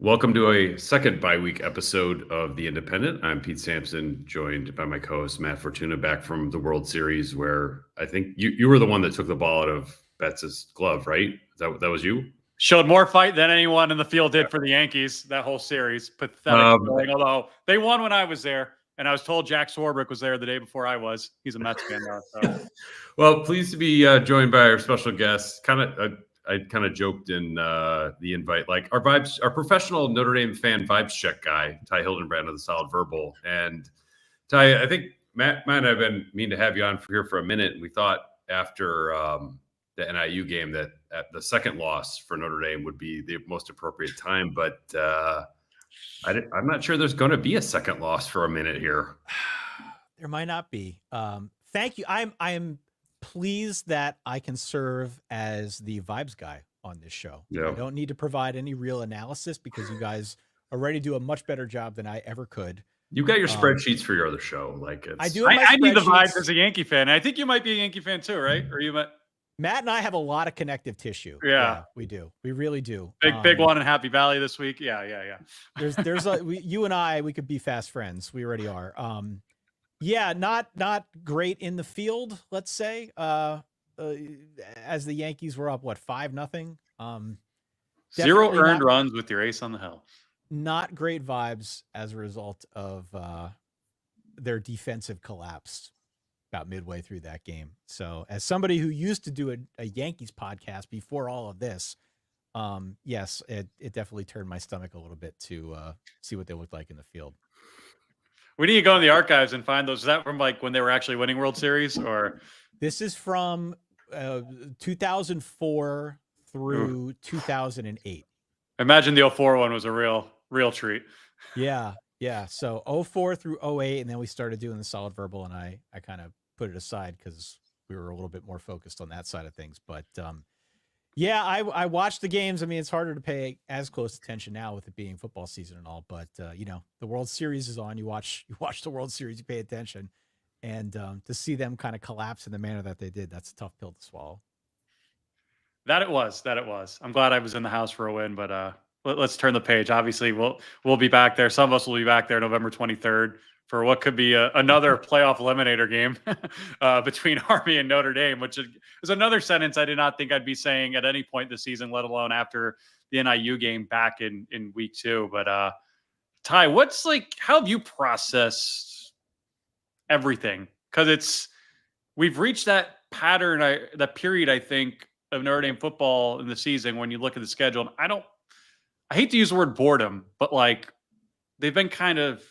Welcome to a second bi-week episode of The Independent. I'm Pete Sampson, joined by my co-host Matt Fortuna, back from the World Series, where I think you were the one that took the ball out of Betts' glove, right? That was you? Showed more fight than anyone in the field did for the Yankees that whole series. Pathetic. Although they won when I was there, and I was told Jack Swarbrick was there the day before I was. He's a Mets fan now. So. Well, pleased to be joined by our special guest. I kind of joked in the invite, like our professional Notre Dame fan vibes check guy, Ty Hildenbrandt of the Solid Verbal. And Ty, I think Matt and I've been meaning to have you on here for a minute. And we thought after the NIU game that the second loss for Notre Dame would be the most appropriate time. But I'm not sure there's going to be a second loss for a minute here. There might not be. Thank you. I'm pleased that I can serve as the vibes guy on this show. Yeah. I don't need to provide any real analysis because you guys already do a much better job than I ever could. You got your spreadsheets for your other show. I do. I need the vibes as a Yankee fan. I think you might be a Yankee fan too, right? Or you might. Matt and I have a lot of connective tissue. Yeah, we do. We really do. Big one in Happy Valley this week. Yeah. There's you and I, we could be fast friends. We already are. Not great in the field, let's say. As the Yankees were up, 5-0. 0 earned runs with your ace on the hill. Not great vibes as a result of their defensive collapse about midway through that game. So as somebody who used to do a Yankees podcast before all of this, yes, it definitely turned my stomach a little bit to see what they looked like in the field. We need to go in the archives and find those. Is that from when they were actually winning World Series, or? This is from 2004 through 2008. Imagine the 04 one was a real treat. Yeah. So 04 through 08, and then we started doing the Solid Verbal, and I kind of put it aside because we were a little bit more focused on that side of things. But I watched the games. I mean, it's harder to pay as close attention now with it being football season and all. But the World Series is on. You watch the World Series, you pay attention, and to see them kind of collapse in the manner that they did, that's a tough pill to swallow. That it was. I'm glad I was in the house for a win, but let's turn the page. Obviously, we'll be back there. Some of us will be back there November 23rd for what could be another playoff eliminator game between Army and Notre Dame, which is another sentence I did not think I'd be saying at any point this season, let alone after the NIU game back in week 2. But Ty, how have you processed everything? Because we've reached that pattern, that period, I think, of Notre Dame football in the season when you look at the schedule. And I hate to use the word boredom, but they've been kind of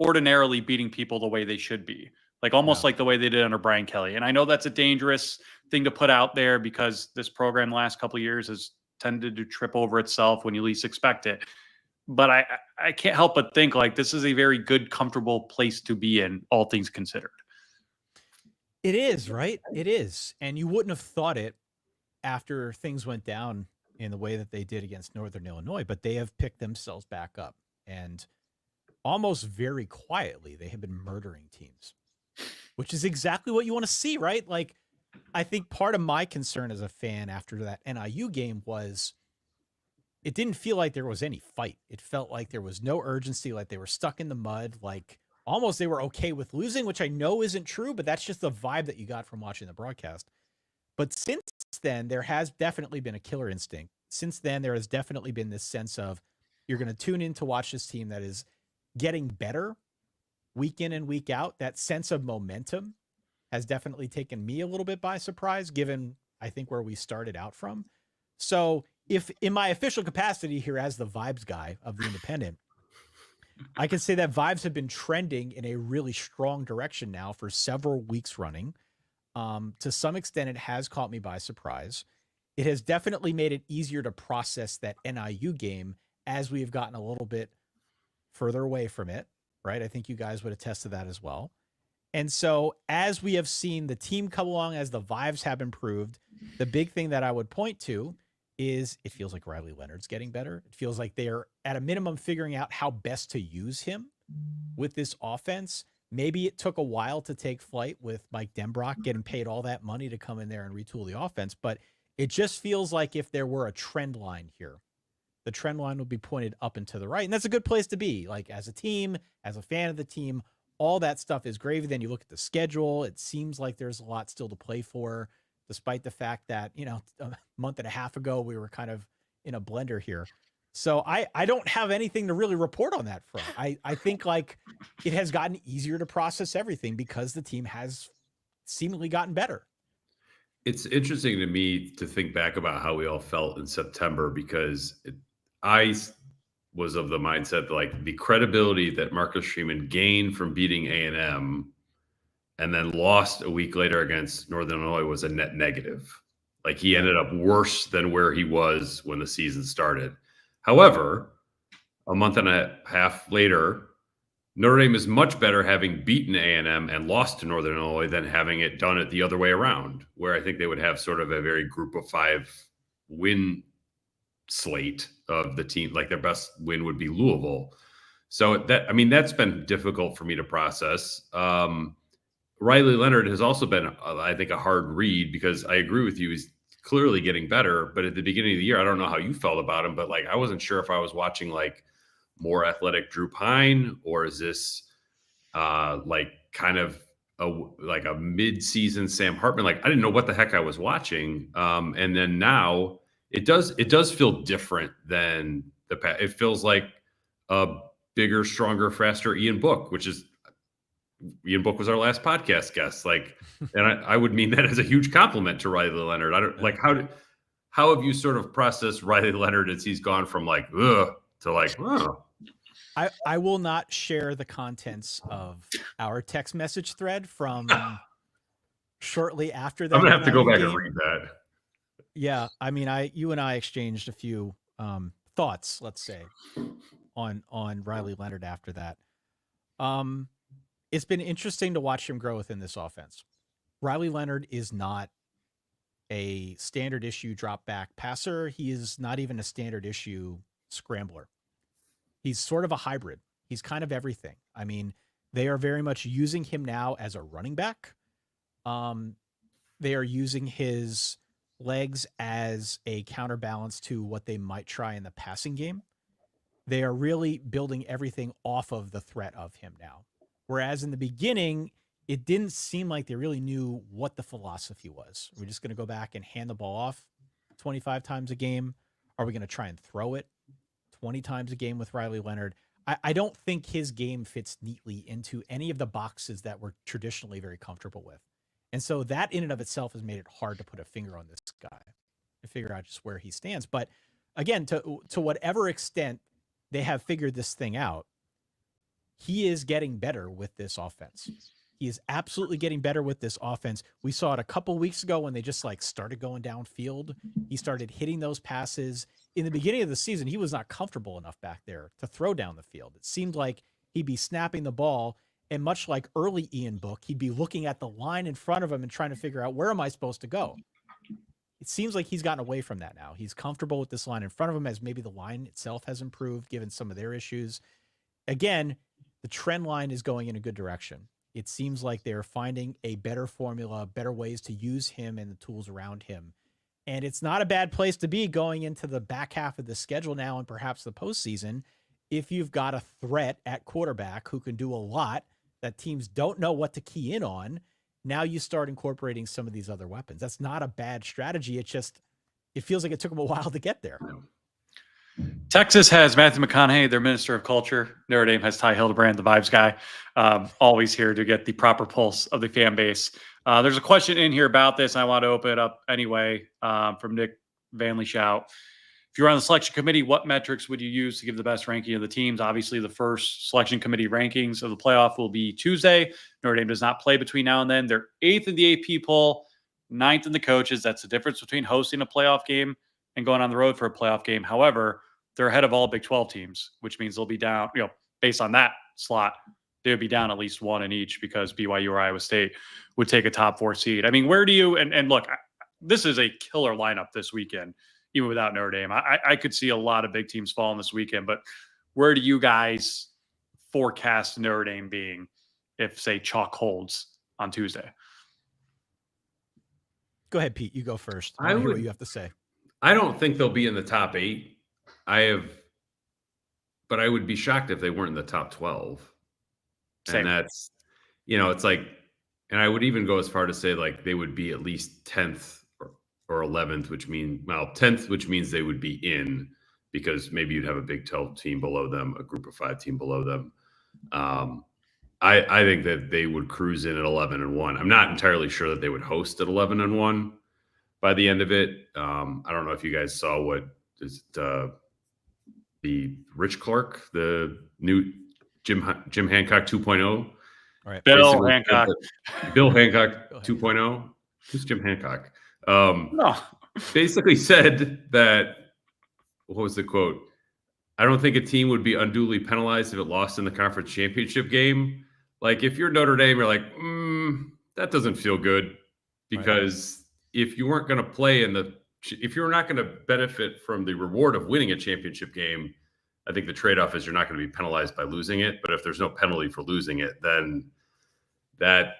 ordinarily beating people the way they should be, almost like the way they did under Brian Kelly. And I know that's a dangerous thing to put out there because this program the last couple of years has tended to trip over itself when you least expect it. But I can't help but think this is a very good, comfortable place to be in, all things considered. It is, right? It is. And you wouldn't have thought it after things went down in the way that they did against Northern Illinois, but they have picked themselves back up, and almost very quietly, they have been murdering teams, which is exactly what you want to see, right? I think part of my concern as a fan after that NIU game was it didn't feel like there was any fight. It felt like there was no urgency, like they were stuck in the mud, almost they were okay with losing, which I know isn't true, but that's just the vibe that you got from watching the broadcast. But since then, there has definitely been a killer instinct. Since then, there has definitely been this sense of you're going to tune in to watch this team that is getting better week in and week out. That sense of momentum has definitely taken me a little bit by surprise, given, I think, where we started out from. So if in my official capacity here as the vibes guy of the Independent, I can say that vibes have been trending in a really strong direction now for several weeks running. To some extent, it has caught me by surprise. It has definitely made it easier to process that NIU game as we have gotten a little bit further away from it, right? I think you guys would attest to that as well. And so as we have seen the team come along, as the vibes have improved, the big thing that I would point to is it feels like Riley Leonard's getting better. It feels like they are at a minimum figuring out how best to use him with this offense. Maybe it took a while to take flight with Mike Denbrock getting paid all that money to come in there and retool the offense, but it just feels like if there were a trend line here, the trend line will be pointed up and to the right. And that's a good place to be. Like as a team, as a fan of the team, all that stuff is gravy. Then you look at the schedule. It seems like there's a lot still to play for, despite the fact that, a month and a half ago, we were kind of in a blender here. So I don't have anything to really report on that front. I think like it has gotten easier to process everything because the team has seemingly gotten better. It's interesting to me to think back about how we all felt in September, because I was of the mindset that, like, the credibility that Marcus Freeman gained from beating A&M and then lost a week later against Northern Illinois was a net negative. Like, he ended up worse than where he was when the season started. However, a month and a half later, Notre Dame is much better having beaten A&M and lost to Northern Illinois than having it done it the other way around, where I think they would have sort of a very group of 5 win slate of the team. Like, their best win would be Louisville. So that's been difficult for me to process. Riley Leonard has also been, I think, a hard read, because I agree with you. He's clearly getting better, but at the beginning of the year, I don't know how you felt about him, but like, I wasn't sure if I was watching like more athletic Drew Pine, or is this like kind of a mid-season Sam Hartman? Like, I didn't know what the heck I was watching. And then now it does feel different than the past. It feels like a bigger, stronger, faster Ian Book, Ian Book was our last podcast guest. Like, and I would mean that as a huge compliment to Riley Leonard. I don't like, how have you sort of processed Riley Leonard as he's gone from like, ugh, to like, oh. I will not share the contents of our text message thread from shortly after that. I'm gonna have to go back and read that. Yeah, I mean, you and I exchanged a few thoughts, let's say, on Riley Leonard after that. It's been interesting to watch him grow within this offense. Riley Leonard is not a standard issue drop back passer. He is not even a standard issue scrambler. He's sort of a hybrid. He's kind of everything. I mean, they are very much using him now as a running back. They are using his legs as a counterbalance to what they might try in the passing game. They are really building everything off of the threat of him now. Whereas in the beginning, it didn't seem like they really knew what the philosophy was. We're just going to go back and hand the ball off 25 times a game. Are we going to try and throw it 20 times a game with Riley Leonard? I don't think his game fits neatly into any of the boxes that we're traditionally very comfortable with. And so that in and of itself has made it hard to put a finger on this guy and figure out just where he stands. But again, to whatever extent they have figured this thing out, he is getting better with this offense. He is absolutely getting better with this offense. We saw it a couple weeks ago when they just like started going downfield. He started hitting those passes. In the beginning of the season, he was not comfortable enough back there to throw down the field. It seemed like he'd be snapping the ball, and much like early Ian Book, he'd be looking at the line in front of him and trying to figure out, where am I supposed to go? It seems like he's gotten away from that now. He's comfortable with this line in front of him, as maybe the line itself has improved given some of their issues. Again, the trend line is going in a good direction. It seems like they're finding a better formula, better ways to use him and the tools around him. And it's not a bad place to be going into the back half of the schedule now and perhaps the postseason if you've got a threat at quarterback who can do a lot that teams don't know what to key in on. Now you start incorporating some of these other weapons. That's not a bad strategy. It feels like it took them a while to get there. Texas has Matthew McConaughey, their minister of culture. Notre Dame has Ty Hildenbrandt, the vibes guy, always here to get the proper pulse of the fan base. There's a question in here about this. I want to open it up anyway from Nick Van Shout. If you're on the selection committee, what metrics would you use to give the best ranking of the teams? Obviously, the first selection committee rankings of the playoff will be Tuesday. Notre Dame does not play between now and then. They're 8th in the AP poll, 9th in the coaches. That's the difference between hosting a playoff game and going on the road for a playoff game. However, they're ahead of all Big 12 teams, which means they'll be down, based on that slot, they would be down at least one in each because BYU or Iowa State would take a top 4 seed. I mean, where do you, and look, this is a killer lineup this weekend, even without Notre Dame. I could see a lot of big teams falling this weekend, but where do you guys forecast Notre Dame being if, say, chalk holds on Tuesday? Go ahead, Pete. You go first. I hear what you have to say. I don't think they'll be in the top 8. but I would be shocked if they weren't in the top 12. Same. And that's, it's like, and I would even go as far to say like they would be at least 10th or 11th, which means 10th, which means they would be in, because maybe you'd have a Big 12 team below them, a Group of 5 team below them. I think that they would cruise in at 11-1. I'm not entirely sure that they would host at 11-1 by the end of it. I don't know if you guys saw what is the Rich Clark, the new Jim Hancock 2.0. All right. Bill Hancock. Bill Hancock 2.0. Who's Jim Hancock? No. Basically said that, what was the quote? I don't think a team would be unduly penalized if it lost in the conference championship game. Like, if you're Notre Dame, you're like, that doesn't feel good, because if you weren't going to play if you're not going to benefit from the reward of winning a championship game, I think the trade-off is you're not going to be penalized by losing it. But if there's no penalty for losing it, then that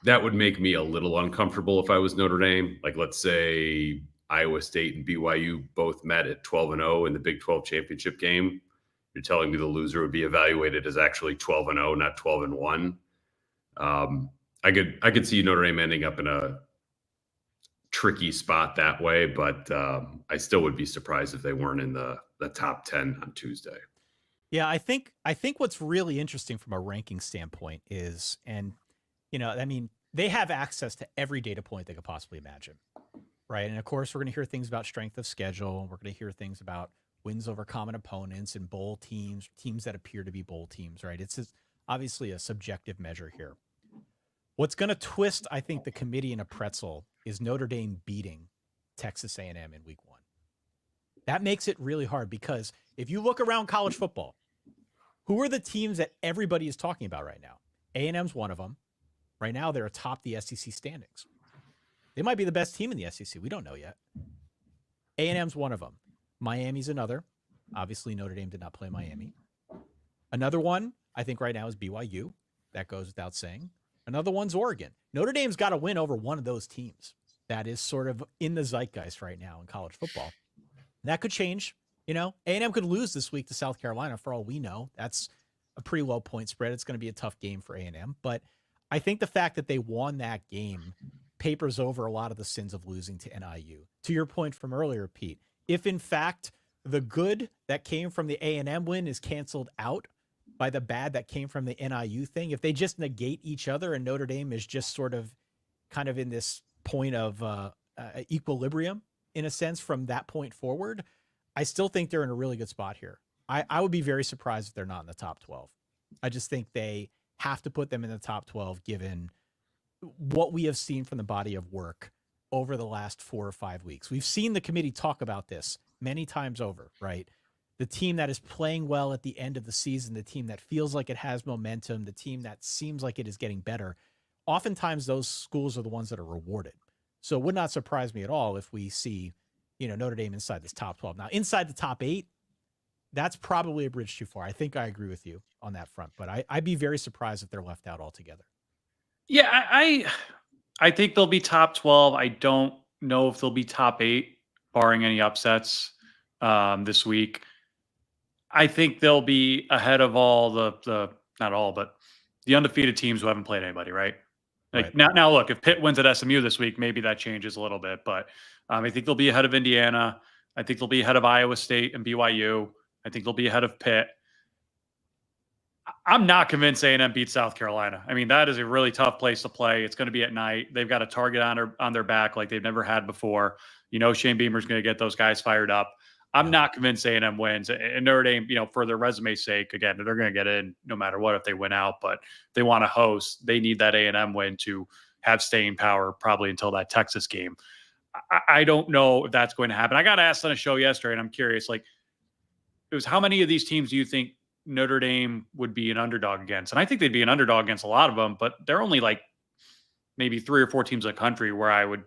would make me a little uncomfortable if I was Notre Dame. Like, let's say Iowa State and BYU both met at 12-0 in the Big 12 championship game. You're telling me the loser would be evaluated as actually 12-0, not 12-1. I could see Notre Dame ending up in a tricky spot that way, but I still would be surprised if they weren't in the top 10 on Tuesday. Yeah, I think what's really interesting from a ranking standpoint is, and they have access to every data point they could possibly imagine, right? And of course, we're going to hear things about strength of schedule. We're going to hear things about wins over common opponents and bowl teams that appear to be bowl teams, right? It's obviously a subjective measure here. What's going to twist, I think, the committee in a pretzel is Notre Dame beating Texas A&M in week 1. That makes it really hard, because if you look around college football, who are the teams that everybody is talking about right now? A&M's one of them. Right now, they're atop the SEC standings. They might be the best team in the SEC. We don't know yet. A&M's one of them. Miami's another. Obviously, Notre Dame did not play Miami. Another one, I think right now, is BYU. That goes without saying. Another one's Oregon. Notre Dame's got to win over one of those teams. That is sort of in the zeitgeist right now in college football. That could change. A&M could lose this week to South Carolina for all we know. That's a pretty low point spread. It's going to be a tough game for A&M. But I think the fact that they won that game papers over a lot of the sins of losing to NIU. To your point from earlier, Pete, if in fact the good that came from the A&M win is canceled out by the bad that came from the NIU thing, if they just negate each other and Notre Dame is just sort of kind of in this point of equilibrium, in a sense, from that point forward, I still think they're in a really good spot here. I would be very surprised if they're not in the top 12. I just think they have to put them in the top 12, given what we have seen from the body of work over the last 4 or 5 weeks. We've seen the committee talk about this many times over, right? The team that is playing well at the end of the season, the team that feels like it has momentum, the team that seems like it is getting better. Oftentimes those schools are the ones that are rewarded. So it would not surprise me at all if we see, Notre Dame inside this top 12. Now, inside the top 8, that's probably a bridge too far. I think I agree with you on that front, but I'd be very surprised if they're left out altogether. Yeah, I think they'll be top 12. I don't know if they'll be top 8, barring any upsets this week. I think they'll be ahead of all the not all, but the undefeated teams who haven't played anybody, right? Like Right. now, look, if Pitt wins at SMU this week, maybe that changes a little bit, but I think they'll be ahead of Indiana. I think they'll be ahead of Iowa State and BYU. I think they'll be ahead of Pitt. I'm not convinced A&M beats South Carolina. I mean, that is a really tough place to play. It's going to be at night. They've got a target on their back like they've never had before. Shane Beamer's going to get those guys fired up. I'm not convinced A&M wins. And Notre Dame, for their resume's sake, again, they're going to get in no matter what if they win out. But if they want to host, they need that A&M win to have staying power probably until that Texas game. I don't know if that's going to happen. I got asked on a show yesterday, and I'm curious, it was how many of these teams do you think Notre Dame would be an underdog against? And I think they'd be an underdog against a lot of them, but they're only maybe 3 or 4 teams in the country where I would,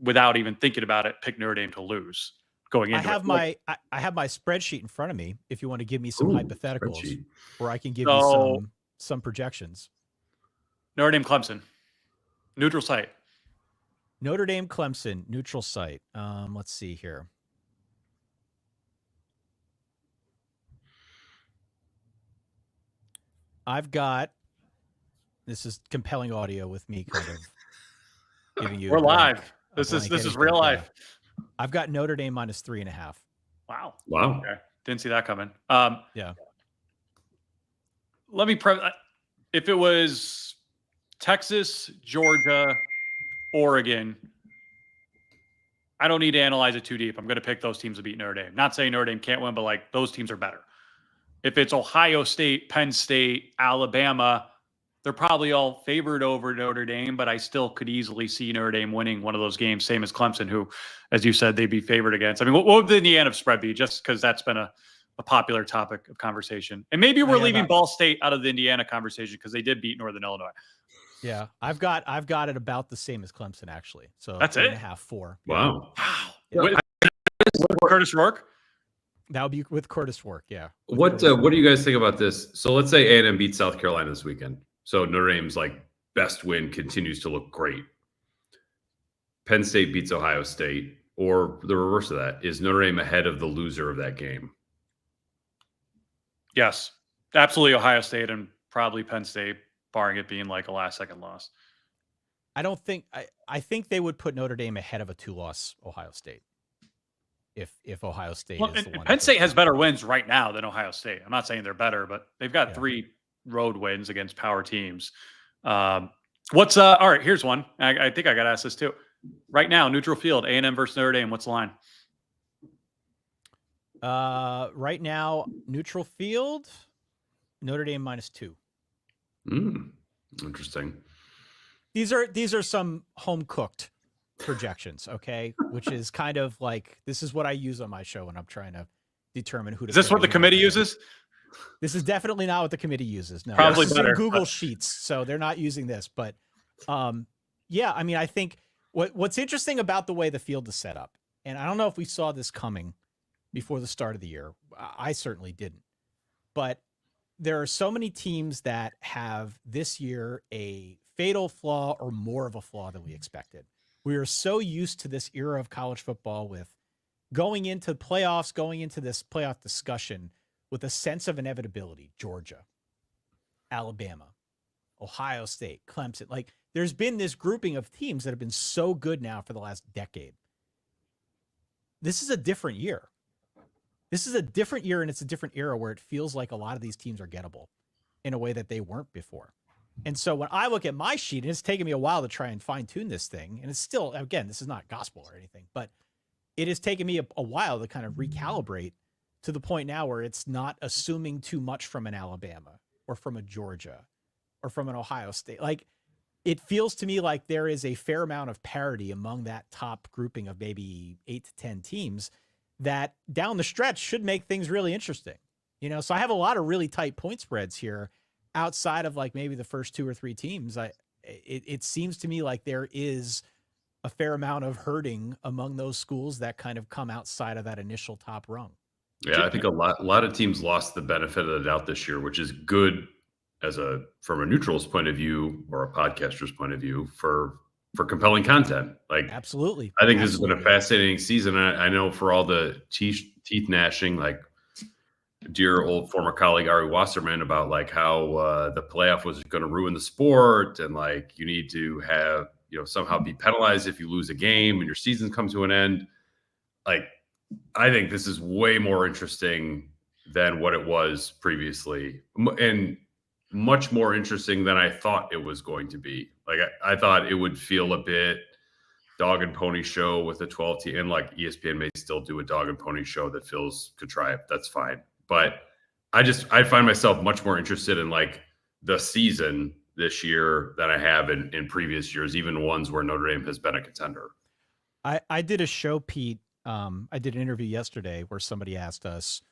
without even thinking about it, pick Notre Dame to lose going into I have my spreadsheet in front of me. If you want to give me some hypotheticals, where I can give you some projections. Notre Dame, Clemson, neutral site. Notre Dame, Clemson, neutral site. Let's see here. I've got, this is compelling audio with me kind of giving you. We're live. a This is blanket real anything, life. yeah. I've got Notre Dame minus 3.5. Wow. Wow. Okay. Didn't see that coming. Yeah. Let me if it was Texas, Georgia, Oregon, I don't need to analyze it too deep. I'm going to pick those teams to beat Notre Dame. Not saying Notre Dame can't win, but like those teams are better. If it's Ohio State, Penn State, Alabama, they're probably all favored over Notre Dame, but I still could easily see Notre Dame winning one of those games, same as Clemson, who, as you said, they'd be favored against. I mean, what would the Indiana spread be? Just because that's been a popular topic of conversation. And maybe we're leaving Ball State out of the Indiana conversation because they did beat Northern Illinois. Yeah, I've got it about the same as Clemson, actually. So that's 3.5, 4. Wow. Yeah. With Curtis Rourke? That would be with Curtis Rourke, yeah. What do you guys think about this? So let's say A&M beats South Carolina this weekend. So Notre Dame's like best win continues to look great. Penn State beats Ohio State, or the reverse of that. Is Notre Dame ahead of the loser of that game? Yes, absolutely. Ohio State and probably Penn State, barring it being like a last-second loss. I don't think I think they would put Notre Dame ahead of a 2-loss Ohio State. If Ohio State is the one. Penn State has better wins right now than Ohio State. I'm not saying they're better, but they've got 3 road wins against power teams. All right, here's one. I think I got to ask this too. Right now, neutral field, A&M versus Notre Dame. What's the line? Right now, neutral field, Notre Dame minus 2. Interesting. These are some home cooked projections, okay? Which is kind of like, this is what I use on my show when I'm trying to determine who to. Is this what the committee uses? This is definitely not what the committee uses. No, probably this better. is in Google Sheets, so they're not using this. But yeah, I mean, I think what's interesting about the way the field is set up, and I don't know if we saw this coming before the start of the year. I certainly didn't. But there are so many teams that have this year a fatal flaw or more of a flaw than we expected. We are so used to this era of college football with going into playoffs, going into this playoff discussion with a sense of inevitability. Georgia, Alabama, Ohio State, Clemson. Like, there's been this grouping of teams that have been so good now for the last decade. This is a different year. This is a different year, and it's a different era where it feels like a lot of these teams are gettable in a way that they weren't before. And so when I look at my sheet, and it's taken me a while to try and fine-tune this thing, and it's still, again, this is not gospel or anything, but it has taken me a while to kind of recalibrate to the point now where it's not assuming too much from an Alabama or from a Georgia or from an Ohio State. Like, it feels to me like there is a fair amount of parity among that top grouping of maybe 8 to 10 teams that down the stretch should make things really interesting. You know, so I have a lot of really tight point spreads here outside of like maybe the first 2 or 3 teams. It seems to me like there is a fair amount of hurting among those schools that kind of come outside of that initial top rung. Yeah, I think a lot of teams lost the benefit of the doubt this year, which is good from a neutral's point of view or a podcaster's point of view for compelling content. Like, absolutely, I think this has been a fascinating season. I know for all the teeth gnashing, like dear old former colleague Ari Wasserman about like how the playoff was going to ruin the sport, and like you need to have somehow be penalized if you lose a game and your season comes to an end. Like, I think this is way more interesting than what it was previously, and much more interesting than I thought it was going to be. Like, I thought it would feel a bit dog and pony show with a 12 team, and like ESPN may still do a dog and pony show that feels contrived. That's fine. But I find myself much more interested in like the season this year than I have in previous years, even ones where Notre Dame has been a contender. I did a show, Pete. I did an interview yesterday where somebody asked us,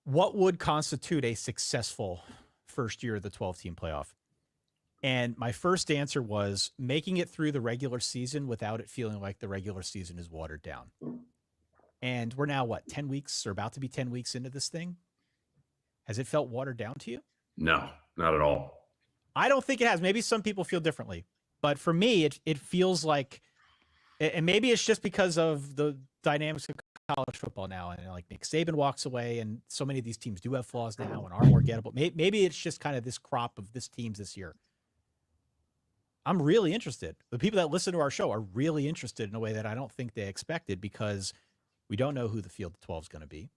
what would constitute a successful first year of the 12-team playoff? And my first answer was making it through the regular season without it feeling like the regular season is watered down. And we're now, 10 weeks or about to be 10 weeks into this thing? Has it felt watered down to you? No, not at all. I don't think it has. Maybe some people feel differently. But for me, it feels like, and maybe it's just because of the dynamics of college football now, and like Nick Saban walks away, and so many of these teams do have flaws now and are more gettable. Maybe it's just kind of this crop of this teams this year. I'm really interested. The people that listen to our show are really interested in a way that I don't think they expected, because we don't know who the field of 12 is going to be.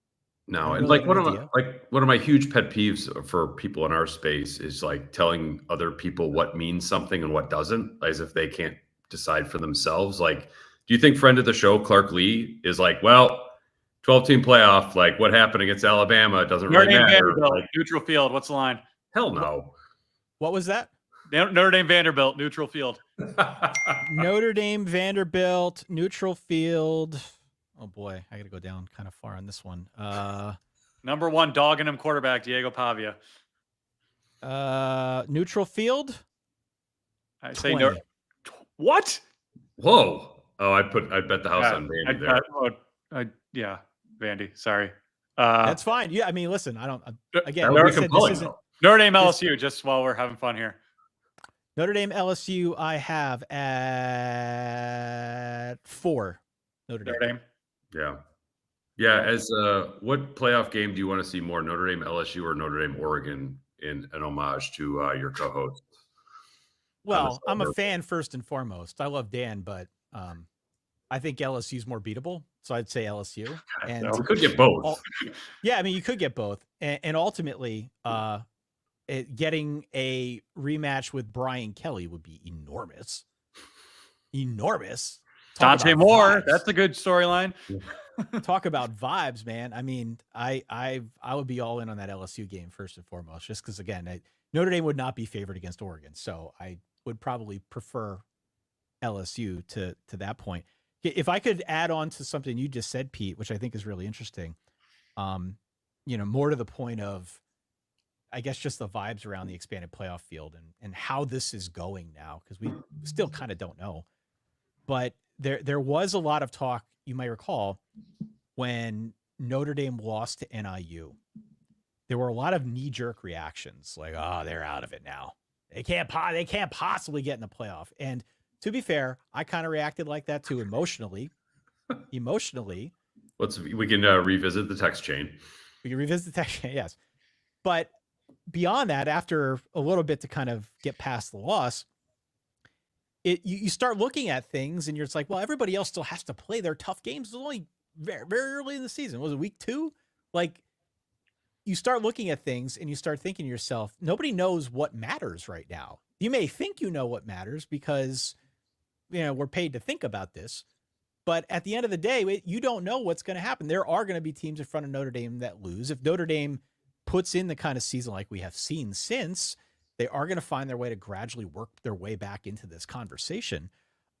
No, and like one of my huge pet peeves for people in our space is like telling other people what means something and what doesn't, as if they can't decide for themselves. Like, do you think friend of the show Clark Lee is like, well, 12-team playoff, like what happened against Alabama doesn't really matter? Like, neutral field. What's the line? Hell no. What was that? Notre Dame Vanderbilt, neutral field. Notre Dame Vanderbilt, neutral field. Oh boy, I got to go down kind of far on this one. Number one dogging him quarterback, Diego Pavia. Neutral field. I say no. What? Whoa. Oh, I bet the house on Vandy there. Yeah, Vandy. Sorry. That's fine. Yeah, I mean, listen, I don't. Again, Notre Dame LSU. Just while we're having fun here. Notre Dame LSU. I have at 4. Notre Dame. Yeah. Yeah. As what playoff game do you want to see more, Notre Dame LSU or Notre Dame Oregon, in an homage to your co-host? Well, I'm a fan first and foremost. I love Dan, but I think LSU is more beatable, so I'd say LSU. And we could get both. Yeah, I mean, you could get both, and ultimately, getting a rematch with Brian Kelly would be enormous. Enormous. Dante Moore, that's a good storyline. Talk about vibes, man. I mean, I would be all in on that LSU game first and foremost, just because, again, Notre Dame would not be favored against Oregon, so I would probably prefer LSU to that point. If I could add on to something you just said, Pete, which I think is really interesting, more to the point of, I guess, just the vibes around the expanded playoff field and how this is going now, because we still kind of don't know. But there was a lot of talk, you might recall, when Notre Dame lost to NIU. There were a lot of knee-jerk reactions, like, oh, they're out of it now. They can't possibly get in the playoff. And to be fair, I kind of reacted like that too, emotionally. We can revisit the text chain. We can revisit the text chain, yes. But beyond that, after a little bit to kind of get past the loss, you start looking at things and you're just like, well, everybody else still has to play their tough games. It was only very, very early in the season. Was it week 2? Like, you start looking at things and you start thinking to yourself, nobody knows what matters right now. You may think you know what matters because, we're paid to think about this. But at the end of the day, you don't know what's going to happen. There are going to be teams in front of Notre Dame that lose. If Notre Dame puts in the kind of season like we have seen since, they are going to find their way to gradually work their way back into this conversation.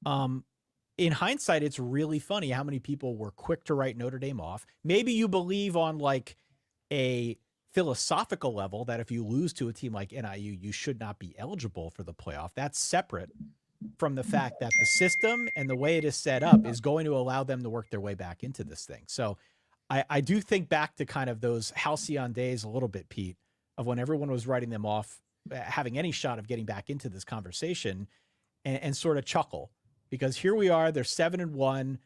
In hindsight, it's really funny how many people were quick to write Notre Dame off. Maybe you believe on like a philosophical level that if you lose to a team like NIU, you should not be eligible for the playoff. That's separate from the fact that the system and the way it is set up is going to allow them to work their way back into this thing. So I do think back to kind of those halcyon days a little bit, Pete, of when everyone was writing them off, having any shot of getting back into this conversation, and sort of chuckle, because here we are, they're 7-1.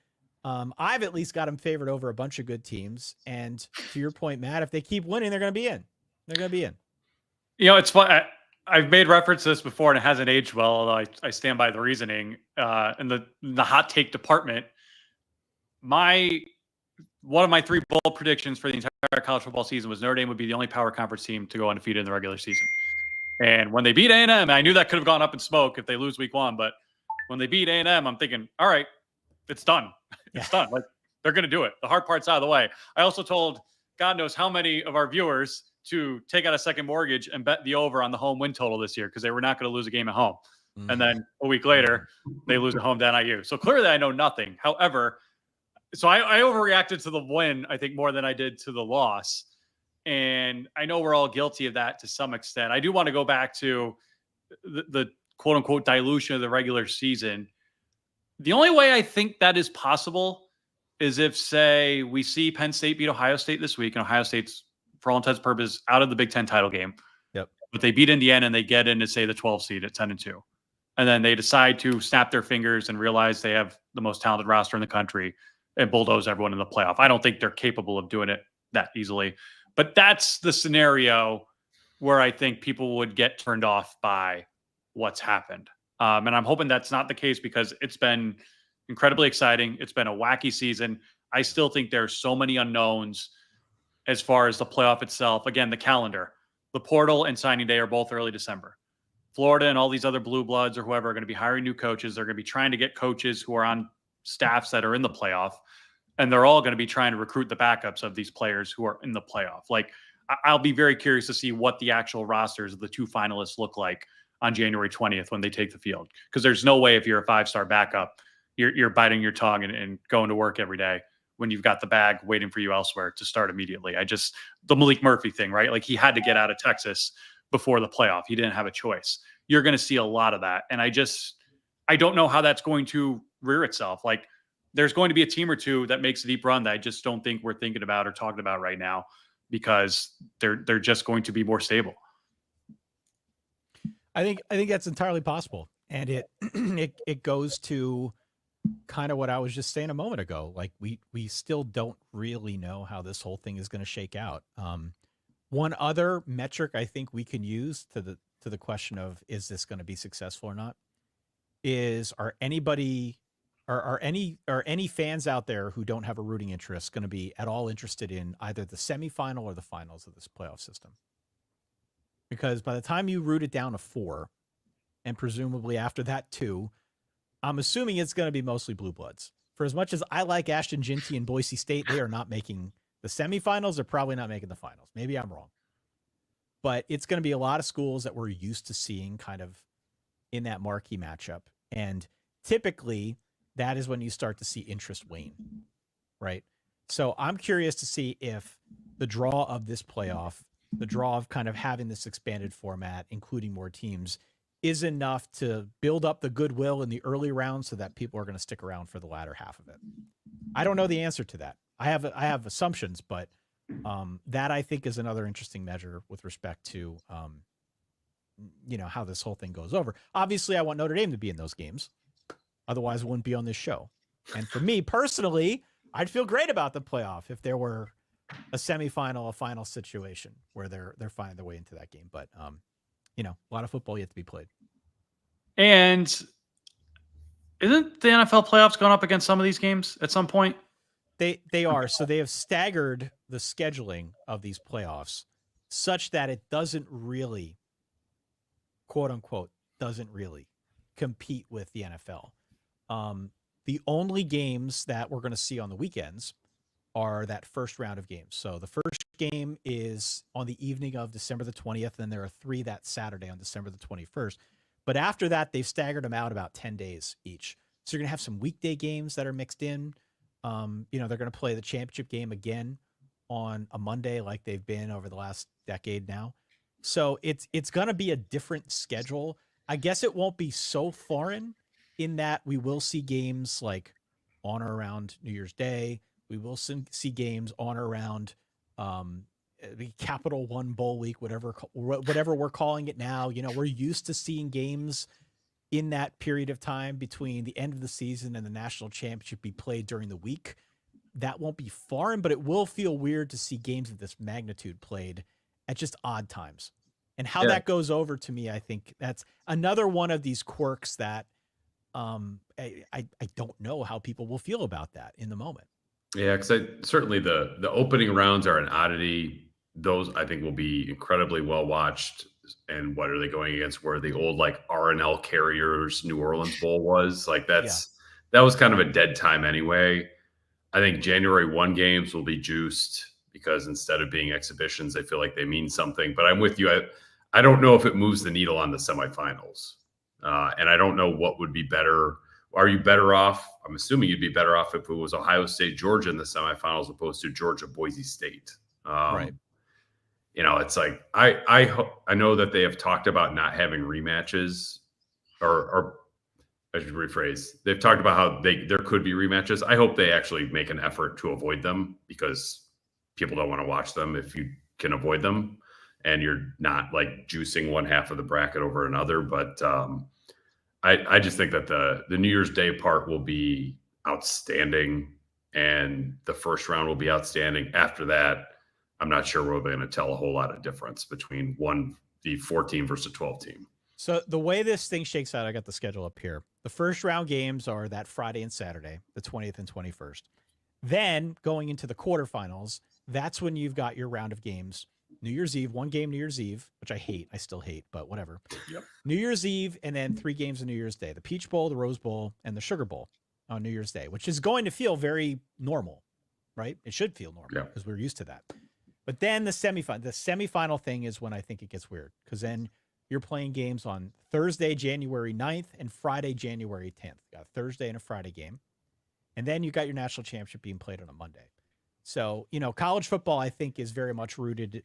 I've at least got them favored over a bunch of good teams. And to your point, Matt, if they keep winning, they're going to be in. They're going to be in. It's fun. I've made reference to this before and it hasn't aged well, although I stand by the reasoning. In the hot take department, one of my 3 bold predictions for the entire college football season was Notre Dame would be the only power conference team to go undefeated in the regular season. And when they beat A&M, I knew that could have gone up in smoke if they lose week 1, but when they beat A&M, I'm thinking, all right, it's done. It's done. Like, they're going to do it. The hard part's out of the way. I also told God knows how many of our viewers to take out a second mortgage and bet the over on the home win total this year because they were not going to lose a game at home. Mm-hmm. And then a week later, they lose at home to NIU. So clearly I know nothing. However, so I overreacted to the win, I think, more than I did to the loss. And I know we're all guilty of that to some extent. I do want to go back to the quote unquote dilution of the regular season. The only way I think that is possible is if, say, we see Penn State beat Ohio State this week, and Ohio State's, for all intents and purposes, out of the Big Ten title game. Yep. But they beat Indiana and they get into, say, the 12 seed at 10-2. And then they decide to snap their fingers and realize they have the most talented roster in the country and bulldoze everyone in the playoff. I don't think they're capable of doing it that easily. But that's the scenario where I think people would get turned off by what's happened. And I'm hoping that's not the case because it's been incredibly exciting. It's been a wacky season. I still think there's so many unknowns as far as the playoff itself. Again, the calendar, the portal and signing day are both early December. Florida and all these other blue bloods or whoever are going to be hiring new coaches. They're going to be trying to get coaches who are on staffs that are in the playoff. And they're all going to be trying to recruit the backups of these players who are in the playoff. Like, I'll be very curious to see what the actual rosters of the two finalists look like on January 20th when they take the field. Because there's no way if you're a 5-star backup, you're biting your tongue and going to work every day when you've got the bag waiting for you elsewhere to start immediately. The Malik Murphy thing, right? Like, he had to get out of Texas before the playoff. He didn't have a choice. You're going to see a lot of that. And I don't know how that's going to rear itself. Like, there's going to be a team or two that makes a deep run that I just don't think we're thinking about or talking about right now because they're just going to be more stable. I think that's entirely possible. And it goes to kind of what I was just saying a moment ago. Like, we still don't really know how this whole thing is going to shake out. One other metric I think we can use to the question of, is this going to be successful or not, is are any fans out there who don't have a rooting interest going to be at all interested in either the semifinal or the finals of this playoff system? Because by the time you root it down to 4, and presumably after that 2, I'm assuming it's going to be mostly blue bloods. For as much as I like Ashton Ginty and Boise State, they are not making the semifinals. They're probably not making the finals. Maybe I'm wrong. But it's going to be a lot of schools that we're used to seeing kind of in that marquee matchup. And typically, that is when you start to see interest wane, right? So I'm curious to see if the draw of this playoff, the draw of kind of having this expanded format, including more teams, is enough to build up the goodwill in the early rounds so that people are going to stick around for the latter half of it. I don't know the answer to that. I have assumptions, but that I think is another interesting measure with respect to, how this whole thing goes over. Obviously, I want Notre Dame to be in those games. Otherwise, I wouldn't be on this show. And for me personally, I'd feel great about the playoff if there were a semifinal, a final situation where they're finding their way into that game. But a lot of football yet to be played. And isn't the NFL playoffs going up against some of these games at some point? They are. So they have staggered the scheduling of these playoffs such that it doesn't really, quote unquote, compete with the NFL. The only games that we're going to see on the weekends are that first round of games. So the first game is on the evening of December the 20th, and there are 3 that Saturday on December the 21st. But after that, they've staggered them out about 10 days each. So you're going to have some weekday games that are mixed in. They're going to play the championship game again on a Monday like they've been over the last decade now. So it's going to be a different schedule. I guess it won't be so foreign in that we will see games like on or around New Year's Day. We will see games on or around the Capital One Bowl week, whatever we're calling it now. We're used to seeing games in that period of time between the end of the season and the national championship be played during the week. That won't be foreign, but it will feel weird to see games of this magnitude played at just odd times. And how that goes over, to me, I think that's another one of these quirks that I don't know how people will feel about that in the moment. Yeah, because certainly the opening rounds are an oddity. Those I think will be incredibly well watched. And what are they going against? Where the old R&L Carriers New Orleans Bowl was that was kind of a dead time anyway. I think January 1 games will be juiced because instead of being exhibitions, they feel like they mean something. But I'm with you. I don't know if it moves the needle on the semifinals, and I don't know what would be better. Are you better off? I'm assuming you'd be better off if it was Ohio State, Georgia in the semifinals opposed to Georgia, Boise State. Right. It's like I know that they have talked about not having rematches, or I should rephrase. They've talked about how there could be rematches. I hope they actually make an effort to avoid them because people don't want to watch them if you can avoid them, and you're not juicing one half of the bracket over another. But I just think that the New Year's Day part will be outstanding. and the first round will be outstanding. After that, I'm not sure we're going to tell a whole lot of difference between the 14 versus 12 team. So the way this thing shakes out, I got the schedule up here. The first round games are that Friday and Saturday, the 20th and 21st. Then going into the quarterfinals, that's when you've got your round of games. New Year's Eve, one game New Year's Eve, which I hate. I still hate, but whatever. Yep. New Year's Eve, and then 3 games on New Year's Day. The Peach Bowl, the Rose Bowl, and the Sugar Bowl on New Year's Day, which is going to feel very normal, right? It should feel normal because we're used to that. But then the semifinal thing is when I think it gets weird, because then you're playing games on Thursday, January 9th, and Friday, January 10th. You got a Thursday and a Friday game. And then you got your national championship being played on a Monday. So, college football, I think, is very much rooted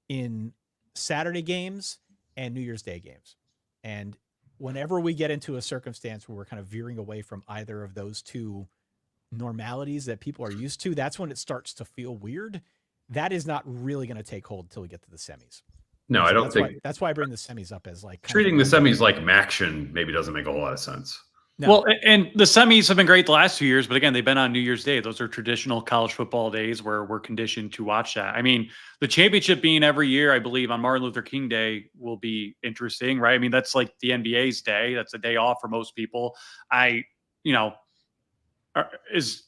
in Saturday games and New Year's Day games. And whenever we get into a circumstance where we're kind of veering away from either of those two normalities that people are used to, that's when it starts to feel weird. That is not really going to take hold until we get to the semis. No, I don't think that's why I bring the semis up as like treating the semis like Maction maybe doesn't make a whole lot of sense. No. Well, and the semis have been great the last 2 years, but again, they've been on New Year's Day. Those are traditional college football days where we're conditioned to watch that. I mean, the championship being every year, I believe, on Martin Luther King Day will be interesting, right? I mean, that's like the NBA's day. That's a day off for most people. Is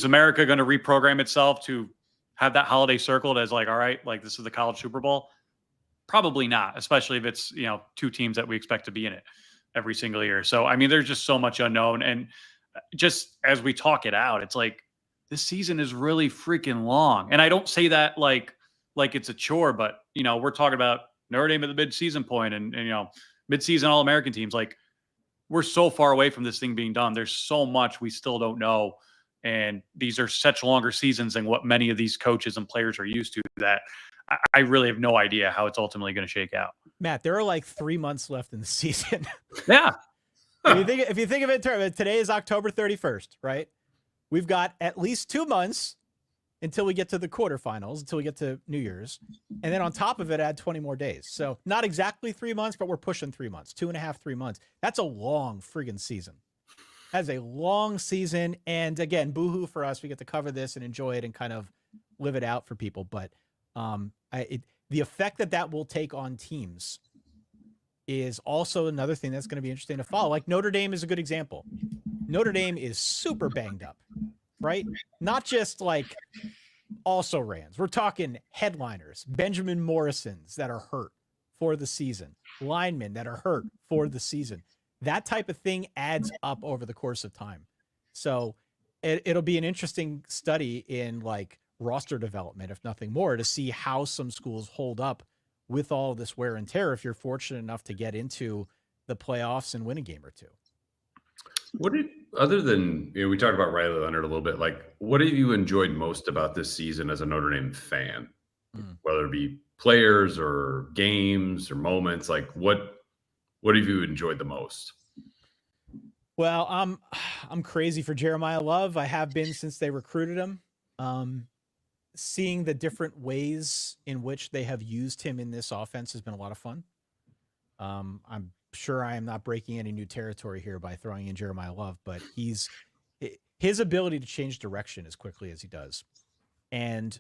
America going to reprogram itself to have that holiday circled as like, all right, like this is the college Super Bowl? Probably not, especially if it's, 2 teams that we expect to be in it every single year. So, I mean, there's just so much unknown. And just as we talk it out, it's like, this season is really freaking long. And I don't say that like it's a chore, but, we're talking about Notre Dame at the mid-season point and mid-season All-American teams. Like, we're so far away from this thing being done. There's so much we still don't know. And these are such longer seasons than what many of these coaches and players are used to that I really have no idea how it's ultimately going to shake out. Matt, there are like 3 months left in the season. Yeah. If you think of it in terms of today is October 31st, right? We've got at least 2 months until we get to the quarterfinals, until we get to New Year's. And then on top of it, add 20 more days. So not exactly 3 months, but we're pushing 3 months, 2.5, 3 months. That's a long friggin' season. That's a long season. And again, boohoo for us. We get to cover this and enjoy it and kind of live it out for people. But the effect that will take on teams is also another thing that's going to be interesting to follow. Like Notre Dame is a good example. Notre Dame is super banged up, right? Not just like also rans. We're talking headliners, Benjamin Morrisons that are hurt for the season, linemen that are hurt for the season. That type of thing adds up over the course of time. So it'll be an interesting study in like roster development, if nothing more, to see how some schools hold up with all this wear and tear if you're fortunate enough to get into the playoffs and win a game or two. Other than, we talked about Riley Leonard a little bit, like what have you enjoyed most about this season as a Notre Dame fan? Whether it be players or games or moments, like what have you enjoyed the most? Well, I'm crazy for Jeremiah Love. I have been since they recruited him. Seeing the different ways in which they have used him in this offense has been a lot of fun. I'm sure I am not breaking any new territory here by throwing in Jeremiah Love, but his ability to change direction as quickly as he does. And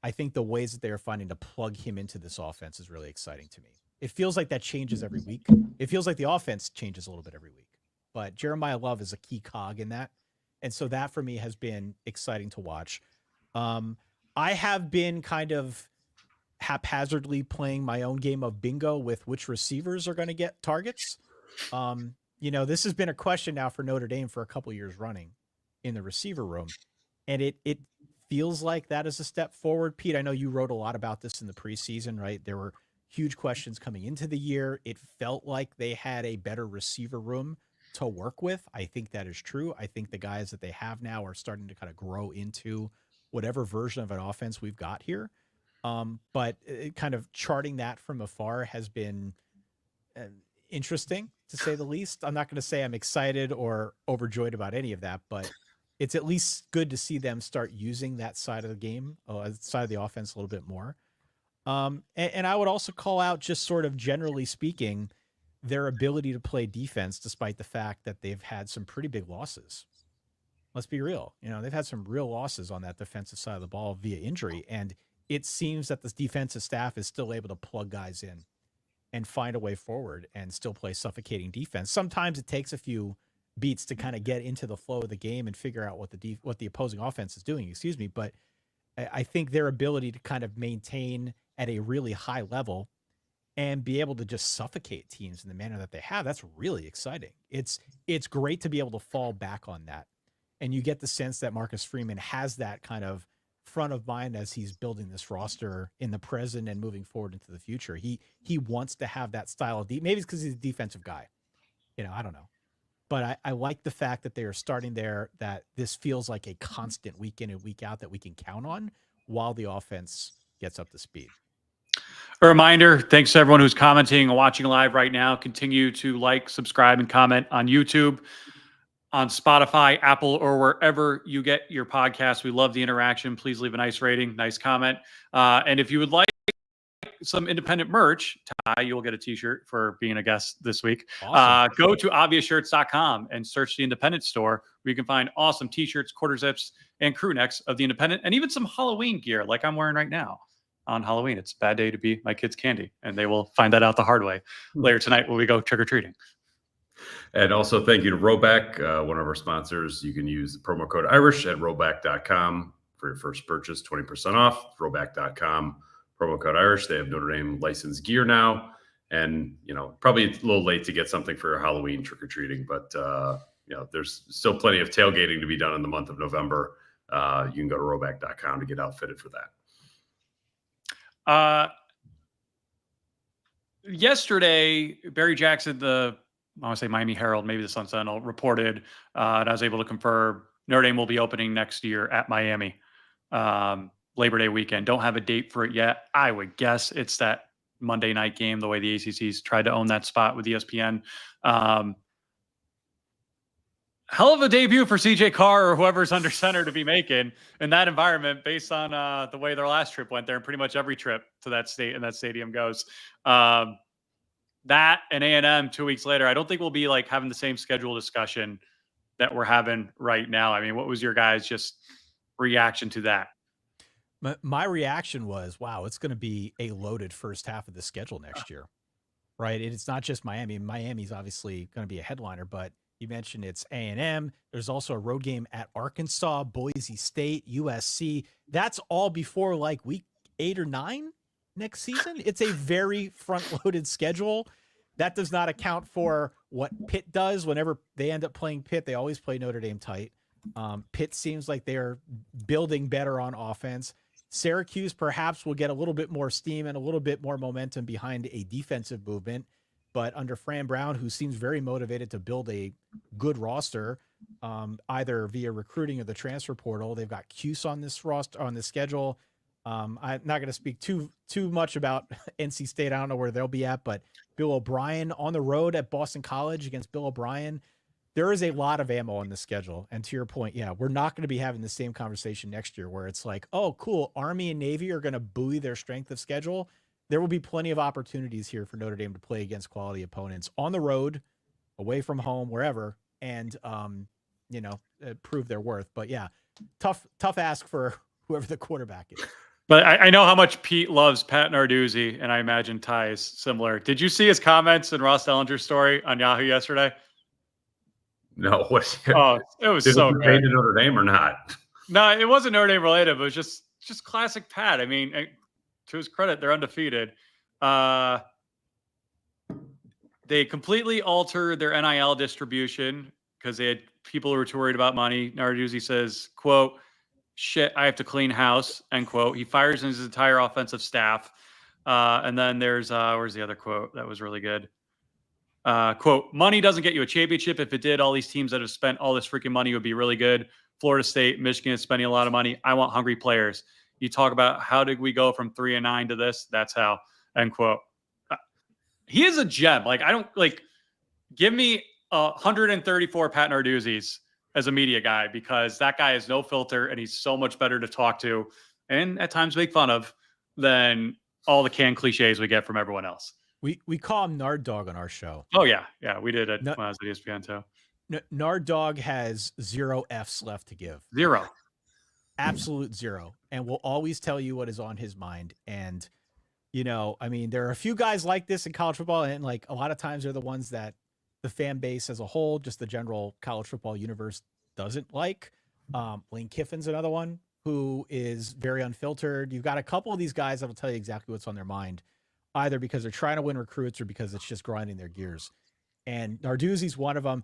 I think the ways that they are finding to plug him into this offense is really exciting to me. It feels like that changes every week. It feels like the offense changes a little bit every week, but Jeremiah Love is a key cog in that. And so that for me has been exciting to watch. I have been kind of haphazardly playing my own game of bingo with which receivers are going to get targets. This has been a question now for Notre Dame for a couple years running in the receiver room. And it feels like that is a step forward. Pete, I know you wrote a lot about this in the preseason, right? There were huge questions coming into the year. It felt like they had a better receiver room to work with. I think that is true. I think the guys that they have now are starting to kind of grow into whatever version of an offense we've got here. But kind of charting that from afar has been interesting, to say the least. I'm not going to say I'm excited or overjoyed about any of that, but it's at least good to see them start using that side of the game, side of the offense a little bit more. And I would also call out, just sort of generally speaking, their ability to play defense, despite the fact that they've had some pretty big losses. Let's be real. They've had some real losses on that defensive side of the ball via injury. And it seems that this defensive staff is still able to plug guys in and find a way forward and still play suffocating defense. Sometimes it takes a few beats to kind of get into the flow of the game and figure out what the opposing offense is doing, but I think their ability to kind of maintain at a really high level and be able to just suffocate teams in the manner that they have, that's really exciting. It's great to be able to fall back on that. And you get the sense that Marcus Freeman has that kind of front of mind as he's building this roster in the present and moving forward into the future. He wants to have that style of maybe it's because he's a defensive guy. I don't know. But I like the fact that they are starting there, that this feels like a constant week in and week out that we can count on while the offense gets up to speed. A reminder, thanks to everyone who's commenting and watching live right now. Continue to like, subscribe, and comment on YouTube, on Spotify, Apple, or wherever you get your podcasts. We love the interaction. Please leave a nice rating, nice comment. And if you would like some independent merch, Ty, you'll get a t-shirt for being a guest this week. Awesome. Go to obviousshirts.com and search the independent store, where you can find awesome t-shirts, quarter zips, and crew necks of the independent, and even some Halloween gear like I'm wearing right now. On Halloween, it's a bad day to be my kid's candy, and they will find that out the hard way later tonight when we go trick-or-treating. And also thank you to Roback, one of our sponsors. You can use the promo code Irish at roback.com for your first purchase, 20% off. Roback.com, promo code Irish. They have Notre Dame licensed gear now. And, probably a little late to get something for Halloween trick-or-treating, but, there's still plenty of tailgating to be done in the month of November. You can go to roback.com to get outfitted for that. Yesterday, Barry Jackson, I want to say Miami Herald, maybe the Sun Sentinel, reported, and I was able to confirm Notre Dame will be opening next year at Miami, Labor Day weekend. Don't have a date for it yet. I would guess it's that Monday night game, the way the ACC's tried to own that spot with ESPN. Hell of a debut for CJ Carr or whoever's under center to be making in that environment, based on the way their last trip went there, and pretty much every trip to that state and that stadium goes. That and A&M 2 weeks later, I don't think we'll be like having the same schedule discussion that we're having right now. I mean, what was your guys' just reaction to that? My reaction was, wow, it's going to be a loaded first half of the schedule next year, right? It's not just Miami. Miami's obviously going to be a headliner, but you mentioned it's A&M. There's also a road game at Arkansas, Boise State, USC. That's all before like week 8 or 9 next season. It's a very front-loaded schedule. That does not account for what Pitt does. Whenever they end up playing Pitt, they always play Notre Dame tight. Pitt seems like they're building better on offense. Syracuse perhaps will get a little bit more steam and a little bit more momentum behind a defensive movement. But under Fran Brown, who seems very motivated to build a good roster, either via recruiting or the transfer portal, they've got Cuse on this roster, on this schedule. I'm not going to speak too much about NC State. I don't know where they'll be at, but Bill O'Brien on the road at Boston College against Bill O'Brien. There is a lot of ammo on the schedule. And to your point, yeah, we're not going to be having the same conversation next year where it's like, oh, cool, Army and Navy are going to buoy their strength of schedule. There will be plenty of opportunities here for Notre Dame to play against quality opponents on the road, away from home, wherever, and prove their worth. But yeah, tough ask for whoever the quarterback is. But I know how much Pete loves Pat Narduzzi, and I imagine Ty is similar. Did you see his comments in Ross Dellinger's story on Yahoo yesterday? No, what? Oh, it was so good. Did it to Notre Dame or not? No, it wasn't Notre Dame related, but it was just classic Pat. I mean, to his credit, they're undefeated. They completely altered their NIL distribution because they had people who were too worried about money. Narduzzi says, quote, "Shit, I have to clean house," end quote. He fires his entire offensive staff. And then there's, where's the other quote? That was really good. Quote, "Money doesn't get you a championship. If it did, all these teams that have spent all this freaking money would be really good. Florida State, Michigan is spending a lot of money. I want hungry players. You talk about how did we go from 3-9 to this? That's how," end quote. He is a gem. Like, I don't give me 134 Pat Narduzzis as a media guy, because that guy has no filter and he's so much better to talk to and at times make fun of than all the canned cliches we get from everyone else. We call him Nard Dog on our show. Oh yeah. Yeah. We did it when I was at ESPN too. Nard Dog has 0 Fs left to give. 0. Absolute 0. And will always tell you what is on his mind. And, I mean, there are a few guys like this in college football. And like a lot of times they're the ones that the fan base as a whole, just the general college football universe doesn't like. Lane Kiffin's another one who is very unfiltered. You've got a couple of these guys that will tell you exactly what's on their mind, either because they're trying to win recruits or because it's just grinding their gears. And Narduzzi's one of them.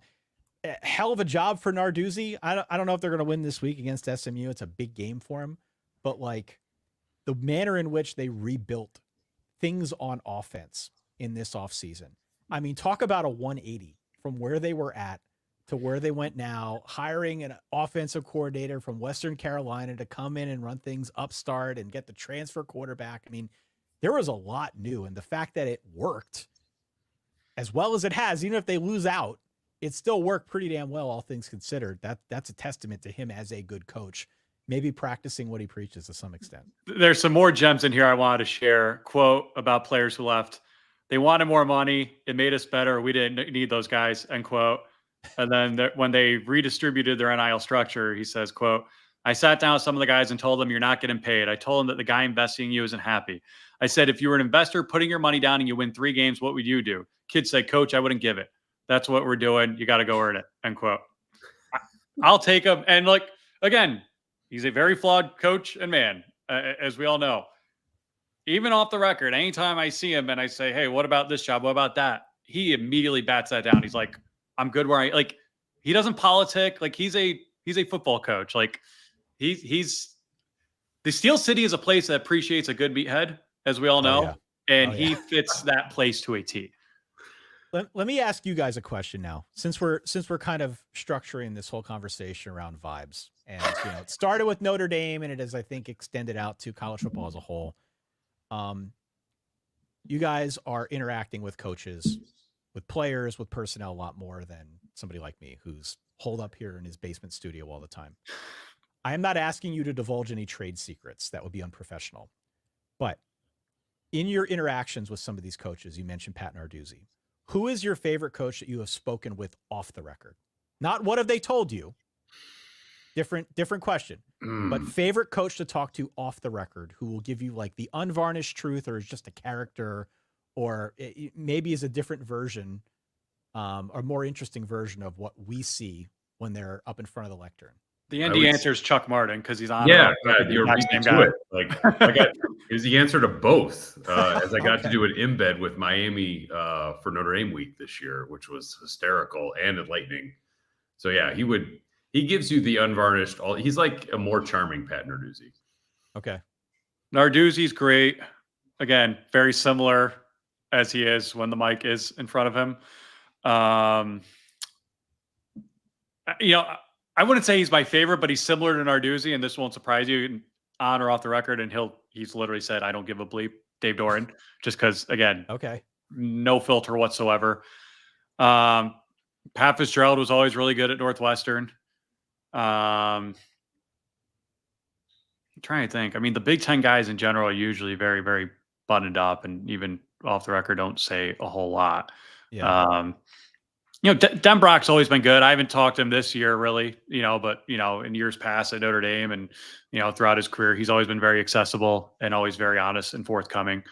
Hell of a job for Narduzzi. I don't know if they're going to win this week against SMU. It's a big game for him, but like the manner in which they rebuilt things on offense in this offseason. I mean, talk about a 180 from where they were at to where they went now, hiring an offensive coordinator from Western Carolina to come in and run things upstart and get the transfer quarterback. I mean, there was a lot new, and the fact that it worked as well as it has, even if they lose out, it still worked pretty damn well, all things considered. That's a testament to him as a good coach, maybe practicing what he preaches to some extent. There's some more gems in here I wanted to share. Quote about players who left. They wanted more money. It made us better. We didn't need those guys, end quote. And then when they redistributed their NIL structure, he says, quote, I sat down with some of the guys and told them you're not getting paid. I told them that the guy investing in you isn't happy. I said, if you were an investor putting your money down and you win 3 games, what would you do? Kids say, Coach, I wouldn't give it. That's what we're doing. You got to go earn it, end quote. I'll take him. And like, again, he's a very flawed coach and man, as we all know. Even off the record, anytime I see him and I say, hey, what about this job? What about that? He immediately bats that down. He's like, I'm good where like, he doesn't politic. Like he's a football coach. Like he's the Steel City is a place that appreciates a good meathead, as we all know. And he fits that place to a T. Let me ask you guys a question now, since we're kind of structuring this whole conversation around vibes, and it started with Notre Dame and it has, I think, extended out to college football as a whole. You guys are interacting with coaches, with players, with personnel a lot more than somebody like me who's holed up here in his basement studio all the time. I am not asking you to divulge any trade secrets. That would be unprofessional. But in your interactions with some of these coaches, you mentioned Pat Narduzzi. Who is your favorite coach that you have spoken with off the record? Not what have they told you? Different question. But favorite coach to talk to off the record who will give you like the unvarnished truth, or is just a character, or it maybe is a different version, or more interesting version of what we see when they're up in front of the lectern. The ND answer is Chuck Martin because he's on. Yeah, you're beating to it. Like it was the answer to both. As I got to do an embed with Miami for Notre Dame week this year, which was hysterical and enlightening. So yeah, he gives you the unvarnished. He's like a more charming Pat Narduzzi. Okay, Narduzzi's great. Again, very similar as he is when the mic is in front of him. I wouldn't say he's my favorite, but he's similar to Narduzzi, and this won't surprise you, on or off the record. And he's literally said, "I don't give a bleep." Dave Doran, just because, again, no filter whatsoever. Pat Fitzgerald was always really good at Northwestern. I'm trying to think. I mean, the Big Ten guys in general are usually very, very buttoned up, and even off the record, don't say a whole lot. Yeah. Denbrock's always been good. I haven't talked to him this year really, but in years past at Notre Dame and, throughout his career, he's always been very accessible and always very honest and forthcoming.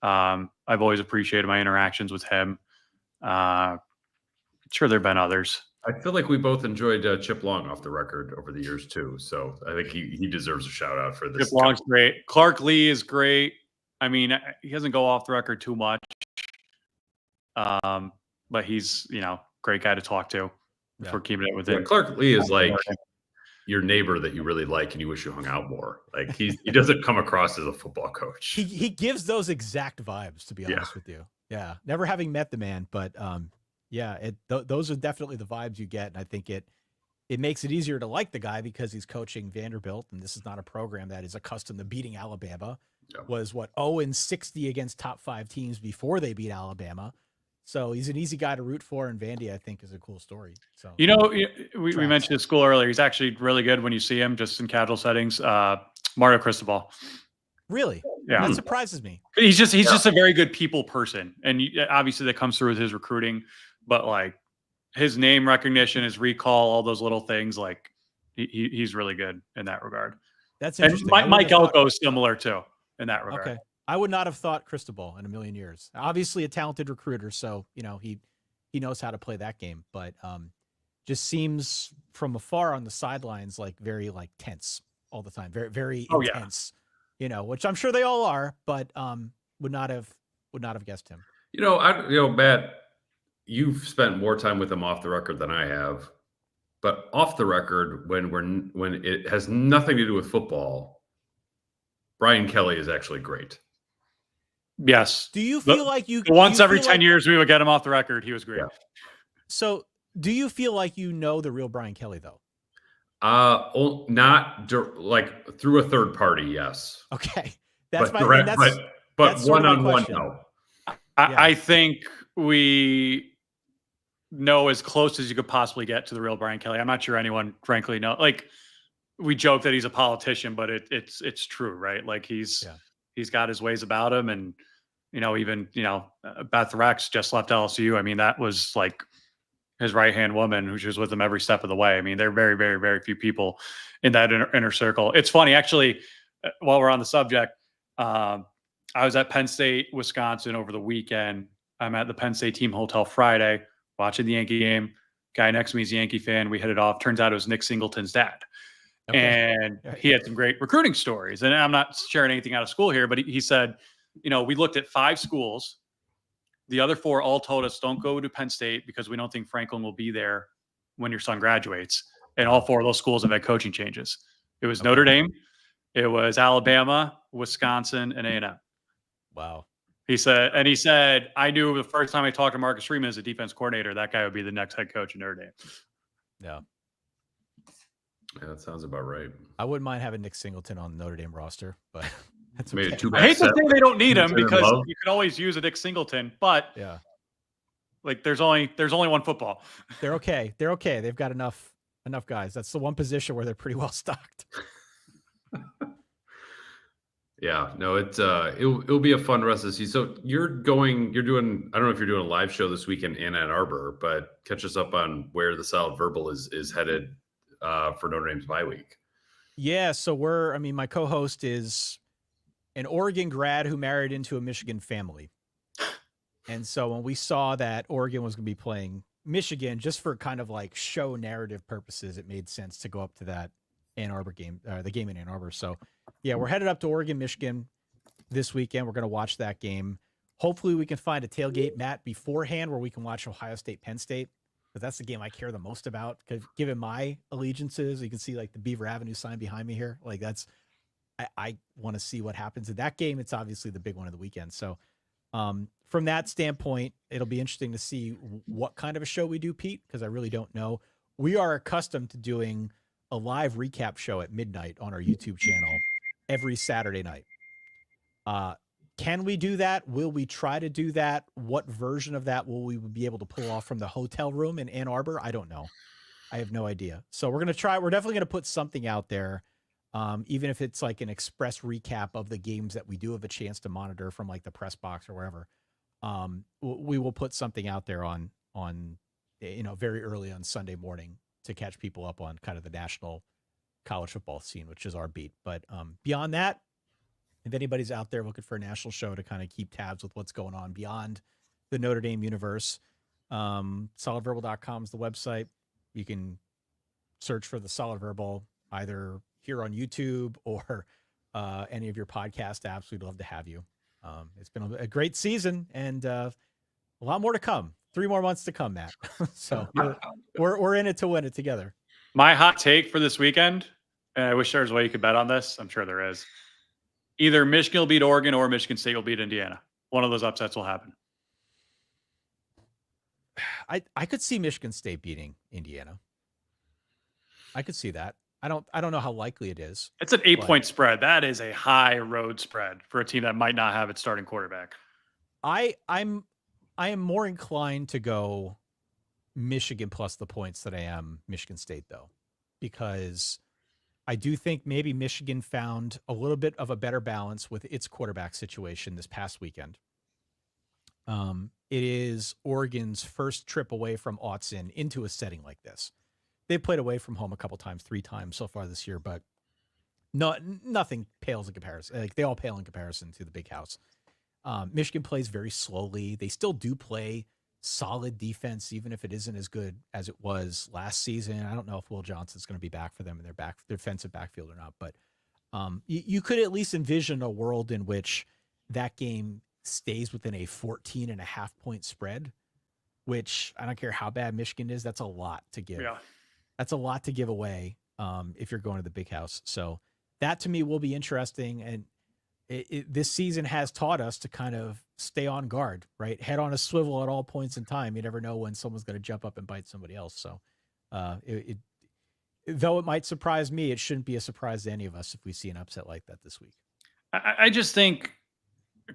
I've always appreciated my interactions with him. Sure, there've been others. I feel like we both enjoyed Chip Long off the record over the years too. So I think he deserves a shout out for this. Chip Long's great. Clark Lee is great. I mean, he doesn't go off the record too much. But he's, great guy to talk to if we're keeping it within. Clark Lee is like your neighbor that you really like and you wish you hung out more. Like he doesn't come across as a football coach. He gives those exact vibes, to be honest with you. Yeah. Never having met the man, but those are definitely the vibes you get. And I think it makes it easier to like the guy because he's coaching Vanderbilt, and this is not a program that is accustomed to beating Alabama. Was 0-60 against top 5 teams before they beat Alabama. So he's an easy guy to root for, and Vandy, I think, is a cool story. So we mentioned his school earlier. He's actually really good when you see him just in casual settings. Mario Cristobal. Really? Yeah, that surprises me. He's just a very good people person, and obviously that comes through with his recruiting. But like, his name recognition, his recall, all those little things, like he's really good in that regard. That's And interesting. Mike Elko is similar too in that regard. Okay. I would not have thought Cristobal in a million years. Obviously a talented recruiter, so he knows how to play that game, but just seems from afar on the sidelines like very like tense all the time. Very, very intense. Which I'm sure they all are, but would not have guessed him. Matt, you've spent more time with him off the record than I have. But off the record, when it has nothing to do with football, Brian Kelly is actually great. Yes. Do you feel like you once every 10 years we would get him off the record? He was great. Yeah. So, do you feel like you know the real Brian Kelly though? Not like through a third party. Yes. Okay, but one-on-one, no. I think we know as close as you could possibly get to the real Brian Kelly. I'm not sure anyone, frankly, know. Like, we joke that he's a politician, but it's true, right? Like he's got his ways about him, and even Beth Rex just left LSU. I mean, that was like his right-hand woman, who was with him every step of the way. I mean, there are very, very, very few people in that inner circle. It's funny, actually, while we're on the subject, I was at Penn State, Wisconsin over the weekend. I'm at the Penn State team hotel Friday, watching the Yankee game. Guy next to me is a Yankee fan. We hit it off. Turns out it was Nick Singleton's dad. Okay. And he had some great recruiting stories. And I'm not sharing anything out of school here, but he said, we looked at 5 schools. The other 4 all told us, don't go to Penn State because we don't think Franklin will be there when your son graduates. And all 4 of those schools have had coaching changes. It was Notre Dame, it was Alabama, Wisconsin, and A&M. Wow. He said, I knew the first time I talked to Marcus Freeman as a defense coordinator, that guy would be the next head coach in Notre Dame. Yeah. Yeah, that sounds about right. I wouldn't mind having Nick Singleton on the Notre Dame roster, but that's okay. I hate to say they don't need him because you can always use a Nick Singleton, but like there's only one football. They're okay. They've got enough guys. That's the one position where they're pretty well stocked. Yeah, no, it'll be a fun rest of the season. So you're doing, I don't know if you're doing a live show this weekend in Ann Arbor, but catch us up on where the Solid Verbal is headed for Notre Dame's bye week. Yeah, so my co-host is an Oregon grad who married into a Michigan family. And so when we saw that Oregon was going to be playing Michigan, just for kind of like show narrative purposes, it made sense to go up to that Ann Arbor game, the game in Ann Arbor. So yeah, we're headed up to Oregon, Michigan this weekend. We're going to watch that game. Hopefully we can find a tailgate, Matt, beforehand where we can watch Ohio State, Penn State, because that's the game I care the most about. Because given my allegiances, you can see like the Beaver Avenue sign behind me here. Like I want to see what happens in that game. It's obviously the big one of the weekend. So from that standpoint, it'll be interesting to see what kind of a show we do, Pete, because I really don't know. We are accustomed to doing a live recap show at midnight on our YouTube channel every Saturday night. Can we do that? Will we try to do that? What version of that will we be able to pull off from the hotel room in Ann Arbor? I don't know. I have no idea. So we're going to try. We're definitely going to put something out there, even if it's like an express recap of the games that we do have a chance to monitor from like the press box or wherever. We will put something out there on very early on Sunday morning to catch people up on kind of the national college football scene, which is our beat. But beyond that, if anybody's out there looking for a national show to kind of keep tabs with what's going on beyond the Notre Dame universe, solidverbal.com is the website. You can search for the Solid Verbal either here on YouTube or any of your podcast apps. We'd love to have you. It's been a great season and a lot more to come. 3 more months to come, Matt. So we're in it to win it together. My hot take for this weekend, and I wish there was a way you could bet on this. I'm sure there is. Either Michigan will beat Oregon or Michigan State will beat Indiana. One of those upsets will happen. I could see Michigan State beating Indiana. I could see that. I don't know how likely it is. It's an 8-point spread. That is a high road spread for a team that might not have its starting quarterback. I am more inclined to go Michigan plus the points than I am Michigan State, though, because I do think maybe Michigan found a little bit of a better balance with its quarterback situation this past weekend. it is Oregon's first trip away from Autzen into a setting like this. They played away from home a couple times, 3 times so far this year, but nothing pales in comparison. Like, they all pale in comparison to the Big House. Michigan plays very slowly. They still do play solid defense, even if it isn't as good as it was last season. I don't know if Will Johnson's going to be back for them in their defensive backfield or not, but you could at least envision a world in which that game stays within a 14.5 point spread, which I don't care how bad Michigan is. That's a lot to give. Yeah. That's a lot to give away if you're going to the Big House. So that to me will be interesting. And this season has taught us to kind of stay on guard, right? Head on a swivel at all points in time. You never know when someone's going to jump up and bite somebody else. So though it might surprise me, it shouldn't be a surprise to any of us if we see an upset like that this week. I just think,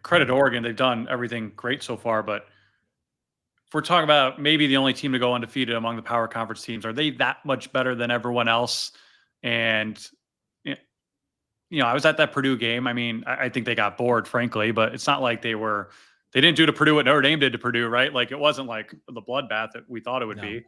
credit to Oregon, they've done everything great so far, but if we're talking about maybe the only team to go undefeated among the power conference teams, are they that much better than everyone else? And, I was at that Purdue game. I mean, I think they got bored, frankly, but it's not like they didn't do to Purdue what Notre Dame did to Purdue, right? Like, it wasn't like the bloodbath that we thought it would be.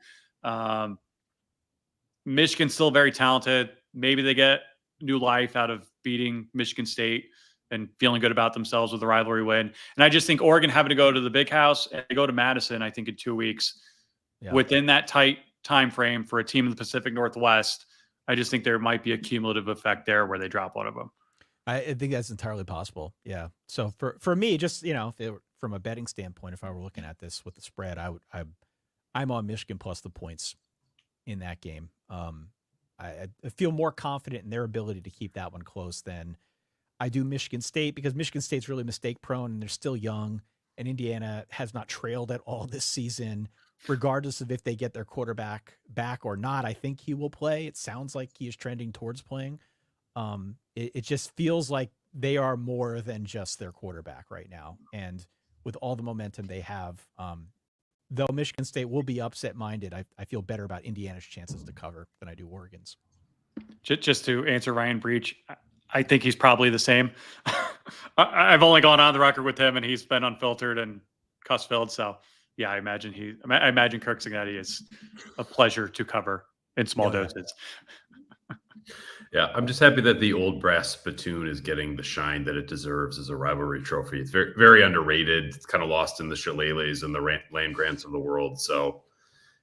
Michigan's still very talented. Maybe they get new life out of beating Michigan State and feeling good about themselves with the rivalry win. And I just think Oregon having to go to the Big House and go to Madison, I think in 2 weeks, within that tight time frame for a team in the Pacific Northwest, I just think there might be a cumulative effect there where they drop one of them. I think that's entirely possible. Yeah. So for me, just, from a betting standpoint, if I were looking at this with the spread, I'm on Michigan plus the points in that game. I feel more confident in their ability to keep that one close than I do Michigan State, because Michigan State's really mistake prone and they're still young, and Indiana has not trailed at all this season. Regardless of if they get their quarterback back or not, I think he will play. It sounds like he is trending towards playing. It just feels like they are more than just their quarterback right now. And with all the momentum they have, though Michigan State will be upset-minded, I feel better about Indiana's chances to cover than I do Oregon's. Just to answer Ryan Breach, I think he's probably the same. I've only gone on the record with him, and he's been unfiltered and cuss-filled. So, yeah, I imagine Kirk Cignetti is a pleasure to cover in small doses. Yeah, I'm just happy that the old brass spittoon is getting the shine that it deserves as a rivalry trophy. It's very, very underrated. It's kind of lost in the shillelaghs and the land grants of the world. So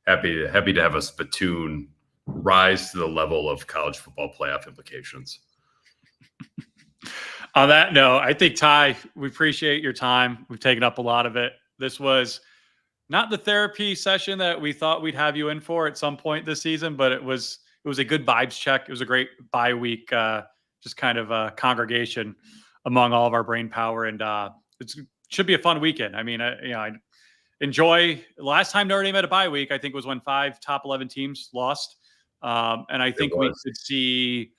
happy to have a spittoon rise to the level of college football playoff implications. On that note, I think, Ty, we appreciate your time. We've taken up a lot of it. This was not the therapy session that we thought we'd have you in for at some point this season, but it was a good vibes check. It was a great bye week, just kind of a congregation among all of our brain power. And it should be a fun weekend. I mean, I enjoy. Last time Notre Dame had a bye week, I think, was when 5 top 11 teams lost. And I think we could see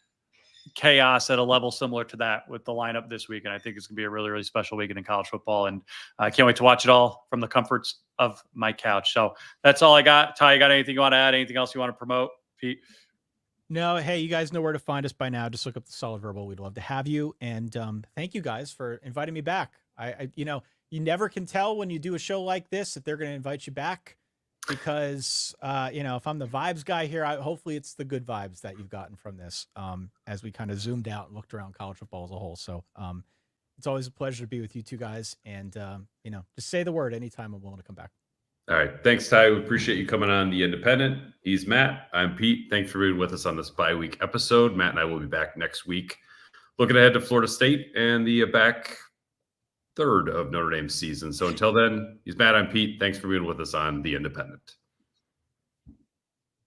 chaos at a level similar to that with the lineup this week. And I think it's going to be a really, really special weekend in college football. And I can't wait to watch it all from the comforts of my couch. So that's all I got. Ty, you got anything you want to add? Anything else you want to promote? Pete? No, hey, you guys know where to find us by now. Just look up the Solid Verbal. We'd love to have you. And thank you guys for inviting me back. I you never can tell when you do a show like this if they're going to invite you back, because if I'm the vibes guy here, hopefully it's the good vibes that you've gotten from this as we kind of zoomed out and looked around college football as a whole. So it's always a pleasure to be with you two guys. And just say the word anytime. I'm willing to come back. All right. Thanks, Ty. We appreciate you coming on The Independent. He's Matt. I'm Pete. Thanks for being with us on this bye-week episode. Matt and I will be back next week, looking ahead to Florida State and the back third of Notre Dame's season. So until then, he's Matt. I'm Pete. Thanks for being with us on The Independent.